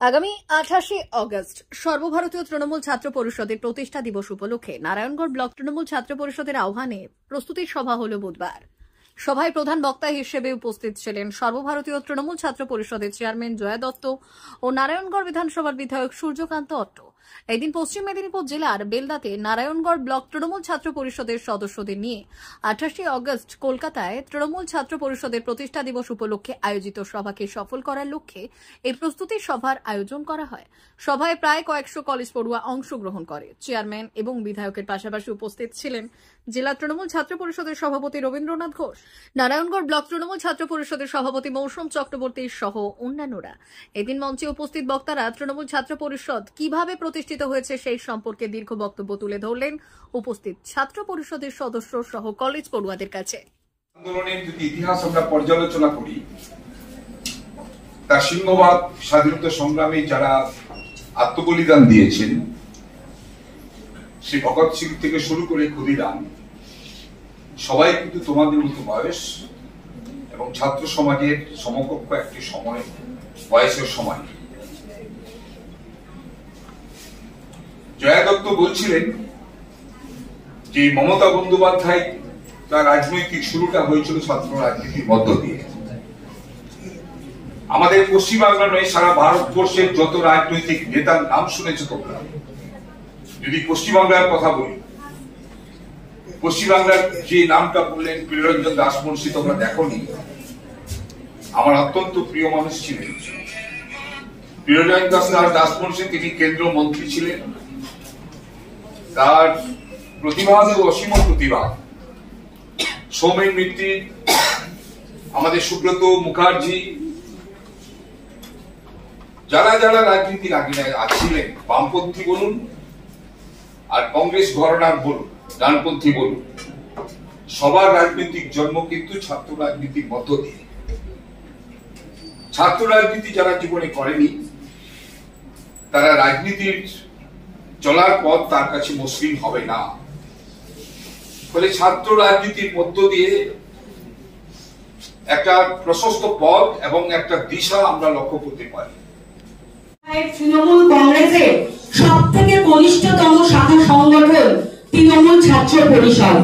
আগামী 28শে অগস্ট সর্বভারতীয় তৃণমূল ছাত্র পরিষদের প্রতিষ্ঠা দিবস উপলক্ষে নারায়ণগড় ব্লক তৃণমূল ছাত্র পরিষদের আহ্বানে প্রস্তুতি সভা হল বুধবার। সভায় প্রধান বক্তা হিসেবে উপস্থিত ছিলেন সর্বভারতীয় তৃণমূল ছাত্র পরিষদের চেয়ারম্যান জয়া দত্ত ও নারায়ণগড় বিধানসভার বিধায়ক সূর্যকান্ত অট্ট। এদিন পশ্চিম মেদিনীপুর জেলার বেলদাতে নারায়ণগড় ব্লক তৃণমূল ছাত্র পরিষদের সদস্যদের নিয়ে 28শে অগস্ট কলকাতায় তৃণমূল ছাত্র পরিষদের প্রতিষ্ঠা দিবস উপলক্ষে আয়োজিত সভাকে সফল করার লক্ষ্যে এই প্রস্তুতি সভার আয়োজন করা হয়। সভায় প্রায় কয়েকশো কলেজ পড়ুয়া অংশগ্রহণ করে। চেয়ারম্যান এবং বিধায়কের পাশাপাশি উপস্থিত ছিলেন জেলা তৃণমূল ছাত্র পরিষদের সভাপতি রবীন্দ্রনাথ ঘোষ, নারায়ণগড় ব্লক তৃণমূল ছাত্র পরিষদের সভাপতি মৌসুম চক্রবর্তী সহ অন্যান্যরা। এদিন মঞ্চে উপস্থিত বক্তারা তৃণমূল ছাত্র পরিষদ কিভাবে প্রতিষ্ঠিত হয়েছে সেই সম্পর্কে দীর্ঘ বক্তব্য তুলে ধরলেন উপস্থিত ছাত্র পরিষদের সদস্য সহ কলেজ পড়ুয়াদের কাছে। আন্দোলনের যদি ইতিহাস আমরা পর্যালোচনা করি, তার সিংহভাগ স্বাধীনতা সংগ্রামে যারা আত্মবলিদান দিয়েছেন, সে ভগৎ সিং থেকে শুরু করে ক্ষুদিরাম, সবাই কিন্তু তোমাদের মতো বয়স এবং ছাত্র সমাজের সমকক্ষ একটি সময়, বয়সের সময়। জয়া দত্ত বলছিলেন যে মমতা বন্দ্যোপাধ্যায় তার রাজনৈতিক শুরুটা হয়েছিল ছাত্র রাজনীতির মধ্য দিয়ে। আমাদের পশ্চিমবাংলা নয়, সারা ভারতবর্ষের যত রাজনৈতিক নেতার নাম শুনেছে তোমরা। যদি পশ্চিমবাংলার কথা বলি, পশ্চিমবাংলার যে নামটা বললেন প্রিয়রঞ্জন দাসমুন্সী, তোমরা দেখোনি, আমার অত্যন্ত প্রিয় মানুষ ছিলেন প্রিয়রঞ্জন দাসমুন্সী। তিনি কেন্দ্র মন্ত্রী ছিলেন, তার প্রতিভা ও অসীম প্রতিভা। সৌমেন মিত্র, আমাদের সুব্রত মুখার্জি, যারা যারা রাজনীতির আগে ছিলেন, বামপন্থী বলুন আর কংগ্রেস ঘরানার বলুন, ডানপন্থী বলুন, সবার রাজনৈতিক জন্ম কিন্তু ছাত্র রাজনীতির মধ্য দিয়ে। ছাত্র রাজনীতি যারা জীবনে করেনি, তারা রাজনীতির চলার পথ তার কাছে মসৃণ হবে না। ফলে ছাত্র রাজনীতির মধ্য দিয়ে একটা প্রশস্ত পথ এবং একটা দিশা আমরা লক্ষ্য করতে পারি। তৃণমূল কংগ্রেসের সব থেকে কনিষ্ঠতম শাখা সংগঠন তৃণমূল ছাত্র পরিষদ।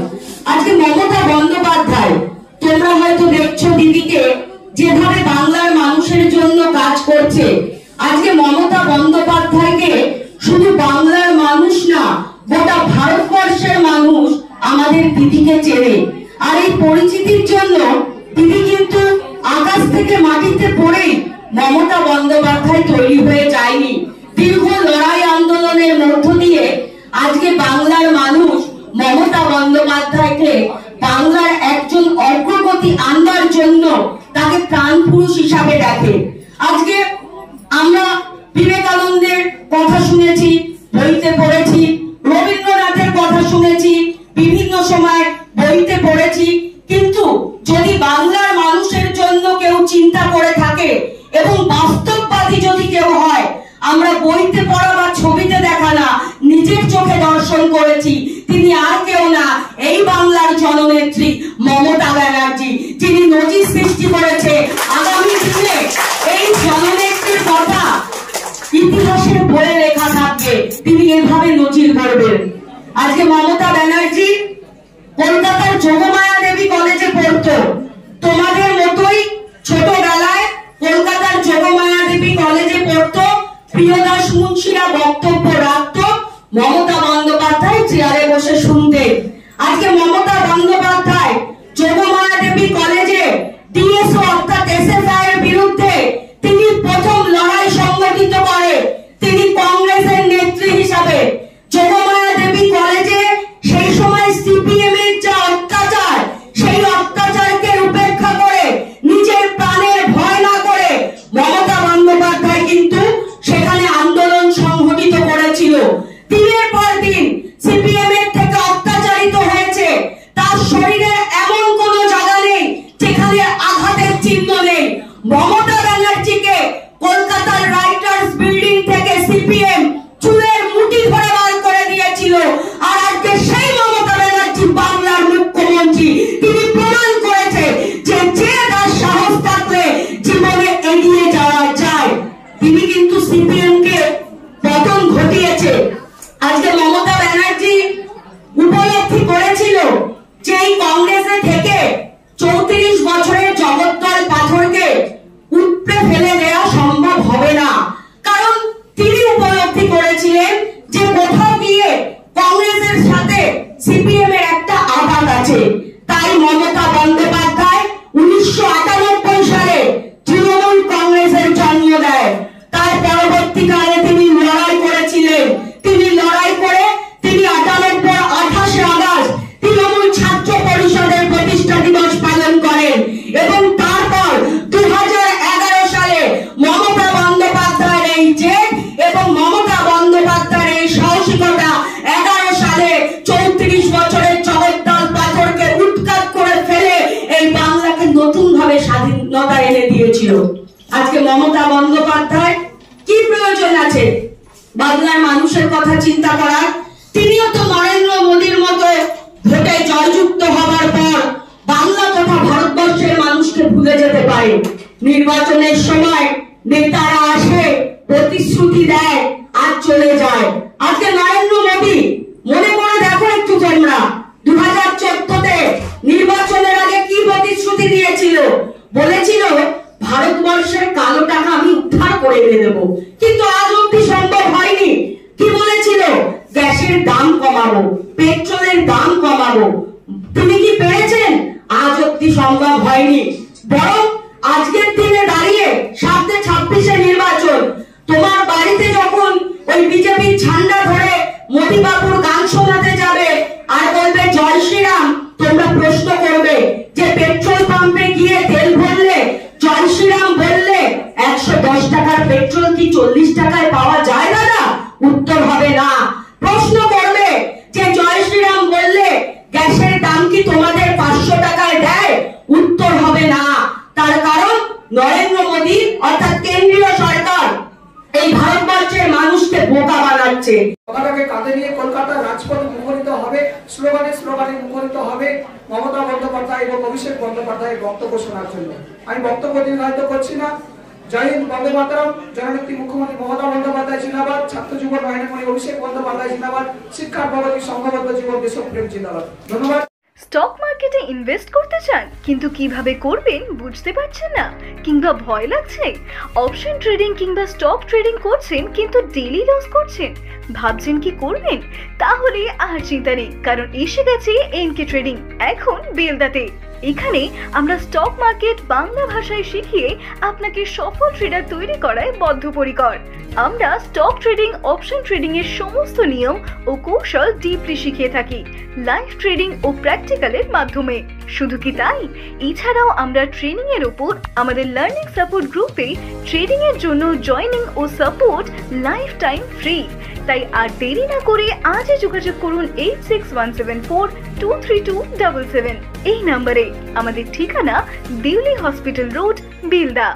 আজকে মমতা বন্দ্যোপাধ্যায়, তোমরা হয়তো দেখছো দিদিকে যেভাবে বাংলার মানুষের জন্য কাজ করছে। আজকে মমতা বন্দ্যোপাধ্যায়কে শুধু বাংলার মানুষ না, গোটা ভারতবর্ষের মানুষ আমাদের দিদিকে চেনে। আর এই পরিচিতির জন্য দিদি কিন্তু আকাশ থেকে মাটিতে পড়েই মমতা বন্দ্যোপাধ্যায় তৈরি হয়ে যায়নি। দীর্ঘ লড়াই আন্দোলনের মধ্য দিয়ে আজকে বাংলার মানুষ মমতা বন্দ্যোপাধ্যায়কে বাংলার একজন অগ্রগতি আনবার জন্য তাকে প্রাণপুরুষ হিসাবে দেখে। আজকে আমরা বিবেকানন্দের কথা শুনেছি, বইতে পড়েছি, রবীন্দ্রনাথের কথা শুনেছি, বিভিন্ন সময় বইতে পড়েছি, কিন্তু যদি বাংলার মানুষের জন্য কেউ চিন্তা করে থাকে এবং বাস্তববাদী যদি কেউ হয়, আমরা বইতে পড়া বা ছবিতে দেখা না, নিজের চোখে দর্শন করেছি, তিনি আর কেউ না, এই বাংলার জননেত্রী মমতা ব্যানার্জি, যিনি নজির সৃষ্টি করেছে। আগামী দিনে এই জননেত্রীর কথা ইতিহাসের বইয়ে লেখা থাকবে, তিনি এভাবে নজির গড়বেন। আজকে মমতা ব্যানার্জি কলকাতার যোগমায়া দেবী কলেজে পড়তো, তোমাদের মতোই ছোটবেলায় কলকাতার যোগমায়া দেবী কলেজে পড়তো, প্রিয়দাস মুন্সিরা বক্তব্য রাখতো, মমতা বন্দ্যোপাধ্যায় চেয়ারে বসে শুনতেন। আজকে মমতা বন্দ্যোপাধ্যায় যোগমায়া দেবী কলেজে ডিএসও অর্থাৎ এসএফআই এর বিরুদ্ধে তিনি প্রথম লড়াই সংগঠিত করে। তিনি কংগ্রেসের নেত্রী হিসাবে যোগমায়া দেবী কলেজে সেই সময় সিপিএম এর যা অত্যাচার, সেই অত্যাচারকে উপেক্ষা করে নিজের প্রাণের ভয় না করে মমতা বন্দ্যোপাধ্যায় কিন্তু সেখানে আন্দোলন সংগঠিত করেছিল। দিনের পর দিন সিপিএম এর থেকে অত্যাচারিত হয়েছে, তার শরীরে এমন কোন জায়গা নেই যেখানে আঘাতের চিহ্ন সিপিএম কে পতন ঘটিয়েছে। আজকে মমতা ব্যানার্জি উপলব্ধি করেছিল যে এই কংগ্রেসে থেকে 34 বছরের জগদ্দল পাথরকে উপড়ে ফেলে দেওয়া সম্ভব হবে না, কারণ তিনি উপলব্ধি করেছিলেন যে কোথাও গিয়ে কংগ্রেসের সাথে সিপিএম এর একটা আঘাত আছে। তাই মমতা বন্দ্যোপাধ্যায় 1998 সালে তৃণমূল কংগ্রেসের জন্ম দেয়। তার পরবর্তীকালে তিনি লড়াই করেছিলেন। তিনি লড়াই করে তিনি 28শে আগস্ট তৃণমূল ছাত্র পরিষদের প্রতিষ্ঠা দিবস পালন করেন এবং তারপর 2011 সালে মমতা বন্দ্যোপাধ্যায়ের এই জেদ এবং মমতা বন্দ্যোপাধ্যায়ের এই সাহসিকতা 11 সালে 34 বছরের জগদ্দল পাথরকে উৎখাত করে ফেলে এই বাংলাকে নতুন ভাবে স্বাধীনতা এনে দিয়েছিল। আজকে মমতা বন্দ্যোপাধ্যায় কি প্রয়োজন আছে বাংলার মানুষের কথা চিন্তা করার? তিনিও তো নরেন্দ্র মোদীর মতো ভোটে জয়যুক্ত হবার পর বাংলা তথা ভারতবর্ষের মানুষকে ভুলে যেতে পারে। নির্বাচনের সময় নেতারা আসে, প্রতিশ্রুতি দেয় আর চলে যায়। আজকে নরেন্দ্র মোদী মনে করে দেখো একটু তোমরা, 2014-তে নির্বাচনের আগে কি প্রতিশ্রুতি দিয়েছিল? বলেছিল ভারতবর্ষের কালো টাকা আমি উদ্ধার করে এনে দেবো, কিন্তু আজ অব্দি সম্ভব হয়নি। কি বলেছিল? গ্যাসের দাম কমাবো, পেট্রোলের দাম কমাবো। তিনি কি পেরেছেন? আজ অব্দি সম্ভব হয়নি। বরং আজকের দিনে দাঁড়িয়ে সামনে 26-এ নির্বাচন, তোমার বাড়িতে যখন ওই বিজেপির ঝান্ডা ধরে মোদী বাবুর গান শোনাতে যাবে আর বলবে জয় শ্রীরাম, তোমরা প্রশ্ন করবে যে পেট্রোল পাম্পে গিয়ে তেল ভরলে জয় শ্রীরাম বললে 110 টাকার পেট্রোল কি 40 টাকায় পাওয়া যায় দাদা? উত্তর হবে না। প্রশ্ন করবে যে জয় শ্রীরাম বললে গ্যাসের দাম কি তোমাদের 500 টাকায় দেয়? উত্তর হবে না। তার কারণ নরেন্দ্র মোদী অর্থাৎ কেন্দ্রীয় সরকার এই ভারতবর্ষের মানুষকে বোকা বানাচ্ছে। কথাটাকে কাঁধে নিয়ে কলকাতার রাজপথ মুখরিত হবে, স্লোগানে মুখরিত হবে মমতা বন্দ্যোপাধ্যায় এবং অভিষেক বন্দ্যোপাধ্যায়ের বক্তব্য শোনার জন্য। আমি বক্তব্য দীর্ঘায়িত করছি না। জয় হিন্দ, বন্দে মাতরম। জননেত্রী মুখ্যমন্ত্রী মমতা বন্দ্যোপাধ্যায় জিন্দাবাদ। ছাত্র যুব নয়নমণি অভিষেক বন্দ্যোপাধ্যায় জিন্দাবাদ। শিক্ষার প্রগতি, সংঘবদ্ধ জীবন, দেশপ্রেম জিন্দাবাদ। ধন্যবাদ। স্টক মার্কেটে ইনভেস্ট করতে চান কিন্তু কিভাবে করবেন বুঝতে পারছেন না কিংবা ভয় লাগছে? অপশন ট্রেডিং কিংবা স্টক ট্রেডিং করছেন কিন্তু ডেইলি লস করছেন, ভাবছেন কি করবেন? তাহলে আর চিন্তা নেই, কারণ এসে গেছে এনকে ট্রেডিং এখন বেলদাতে। এখানে আমরা স্টক মার্কেট বাংলা ভাষায় শিখিয়ে আপনাকে সফল ট্রেডার তৈরি করায় বদ্ধপরিকর। আমরা স্টক ট্রেডিং, অপশন ট্রেডিং এর সমস্ত নিয়ম ও কৌশল ডিপলি শিখিয়ে থাকি লাইভ ট্রেডিং ও প্র্যাকটিক্যালের মাধ্যমে। শুধু কি তাই, এছাড়াও আমরা ট্রেনিং এর উপর আমাদের লার্নিং সাপোর্ট গ্রুপে ট্রেডিং এর জন্য জয়েনিং ও সাপোর্ট লাইফ টাইম ফ্রি। তাই আর দেরি না করে আজই যোগাযোগ করুন 8617423277 এই নম্বরে। আমাদের ঠিকানা দিল্লি হসপিটাল রোড, বেলদা।